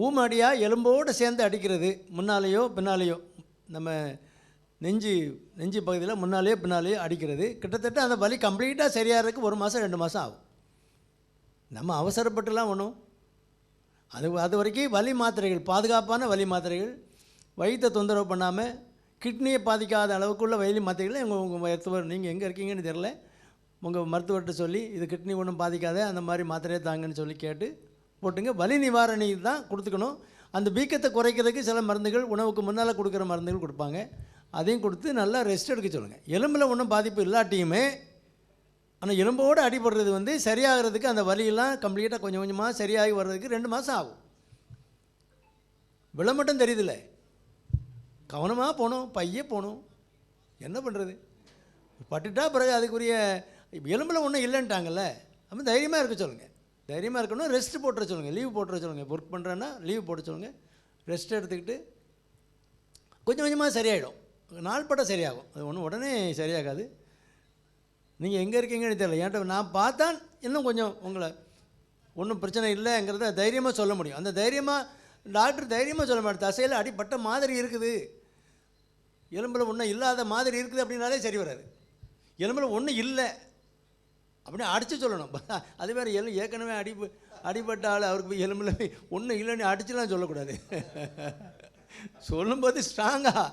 ஊமாடியாக எலும்போடு சேர்ந்து அடிக்கிறது, முன்னாலேயோ பின்னாலேயோ, நம்ம நெஞ்சு பகுதியில் முன்னாலேயோ பின்னாலேயோ அடிக்கிறது. கிட்டத்தட்ட அந்த வலி கம்ப்ளீட்டாக சரியாகிறதுக்கு 1 மாதம் 2 மாதம் ஆகும். நம்ம அவசரப்பட்டுலாம் ஒன்றும் அது வரைக்கும் வலி மாத்திரைகள், பாதுகாப்பான வலி மாத்திரைகள், வயிற்றை தொந்தரவு பண்ணாமல் கிட்னியை பாதிக்காத அளவுக்குள்ள வலி மாத்திரைகளை உங்கள் மருத்துவர், நீங்கள் எங்கே இருக்கீங்கன்னு தெரில, உங்கள் மருத்துவர்கிட்ட சொல்லி இது கிட்னி ஒன்றும் பாதிக்காத அந்த மாதிரி மாத்திரையை தாங்கன்னு சொல்லி கேட்டு போட்டுங்க. வலி நிவாரணி தான் கொடுத்துக்கணும். அந்த வீக்கத்தை குறைக்கிறதுக்கு சில மருந்துகள், உணவுக்கு முன்னால் கொடுக்குற மருந்துகள் கொடுப்பாங்க. அதையும் கொடுத்து நல்லா ரெஸ்ட் எடுக்க சொல்லுங்கள். எலும்பில் ஒன்றும் பாதிப்பு இல்லாட்டியுமே, ஆனால் எலும்போடு அடிபடுறது சரியாகிறதுக்கு, அந்த வலியெல்லாம் கம்ப்ளீட்டாக கொஞ்சம் கொஞ்சமாக சரியாகி வர்றதுக்கு 2 மாதம் ஆகும். விலை மட்டும் தெரியுதில்ல, கவனமாக போகணும், பைய போகணும். என்ன பண்ணுறது, பட்டுட்டா பிறகு அதுக்குரிய எலும்பில் ஒன்றும் இல்லைன்ட்டாங்கல்ல, நம்ம தைரியமாக இருக்க சொல்லுங்கள். தைரியமாக இருக்கணும். ரெஸ்ட் போட்டுற சொல்லுங்கள், லீவ் போட்டுற சொல்லுங்கள். ஒர்க் பண்ணுறேன்னா லீவ் போட சொல்லுங்கள். ரெஸ்ட் எடுத்துக்கிட்டு கொஞ்சம் கொஞ்சமாக சரியாயிடும். நாள்பட்ட சரியாகும். அது ஒன்றும் உடனே சரியாகாது. நீங்கள் எங்கே இருக்கீங்கன்னு தெரியல, ஏன்ட்ட நான் பார்த்தா இன்னும் கொஞ்சம் உங்களை ஒன்றும் பிரச்சனை இல்லைங்கிறத தைரியமாக சொல்ல முடியும். அந்த தைரியமாக டாக்டர் தைரியமாக சொல்ல மாட்டேன். தசையில் அடிப்பட்ட மாதிரி இருக்குது, எலும்பில் ஒன்றும் இல்லாத மாதிரி இருக்குது அப்படின்னாலே சரி வராது. எலும்பில் ஒன்றும் இல்லை அப்படின்னு அடித்து சொல்லணும். அது வேறு ஏற்கனவே அடிபட்ட ஆள், அவருக்கு போய் எலும்பில் ஒன்றும் இல்லைன்னு அடிச்சுலாம் சொல்லக்கூடாது. சொல்லும்போது ஸ்ட்ராங்காக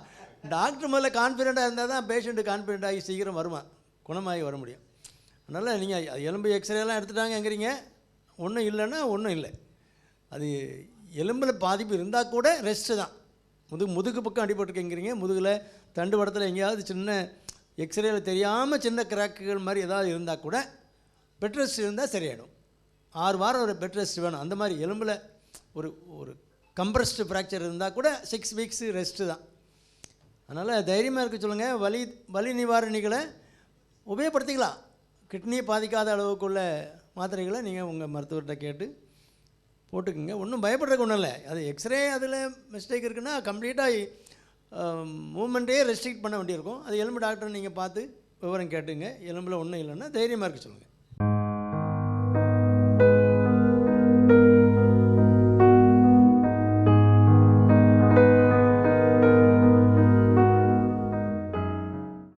டாக்டர் முதல்ல கான்ஃபிடெண்ட்டாக இருந்தால் தான் பேஷண்ட்டு கான்ஃபிடென்ட் ஆகி சீக்கிரம் வருவான், குணமாகி வர முடியும். அதனால் நீங்கள் எலும்பு எக்ஸ்ரேலாம் எடுத்துட்டாங்கங்கிறீங்க, ஒன்றும் இல்லைன்னா ஒன்றும் இல்லை. அது எலும்பில் பாதிப்பு இருந்தால் கூட ரெஸ்ட்டு தான். முதுகு பக்கம் அடிபட்டுருக்கேங்கிறீங்க, முதுகில் தண்டு வடத்தில் எங்கேயாவது சின்ன எக்ஸ்ரேயில் தெரியாமல் சின்ன கிராக்குகள் மாதிரி ஏதாவது இருந்தால் கூட பெட் ரெஸ்ட் இருந்தால் சரியாயிடும். 6 வாரம் ஒரு பெட் ரெஸ்ட் வேணும். அந்த மாதிரி எலும்பில் ஒரு கம்ப்ரஸ்டு ஃப்ராக்சர் இருந்தால் கூட 6 வீக்ஸ் ரெஸ்ட்டு தான். அதனால் தைரியமாக இருக்க சொல்லுங்கள். வலி நிவாரணிகளை உபயோகப்படுத்திக்கலாம். கிட்னியை பாதிக்காத அளவுக்குள்ள மாத்திரைகளை நீங்கள் உங்கள் மருத்துவர்கிட்ட கேட்டு போட்டுக்குங்க. ஒன்றும் பயப்படுறதுக்கு ஒன்றும் இல்லை. அது எக்ஸ்ரே அதில் மிஸ்டேக் இருக்குன்னா கம்ப்ளீட்டாக மூமெண்ட்டே ரெஸ்ட்ரிக்ட் பண்ண வேண்டியிருக்கும். அது எலும்பு டாக்டரை நீங்கள் பார்த்து விவரம் கேட்டுங்க. எலும்பில் ஒன்றும் இல்லைன்னா தைரியமாக இருக்க சொல்லுங்கள்.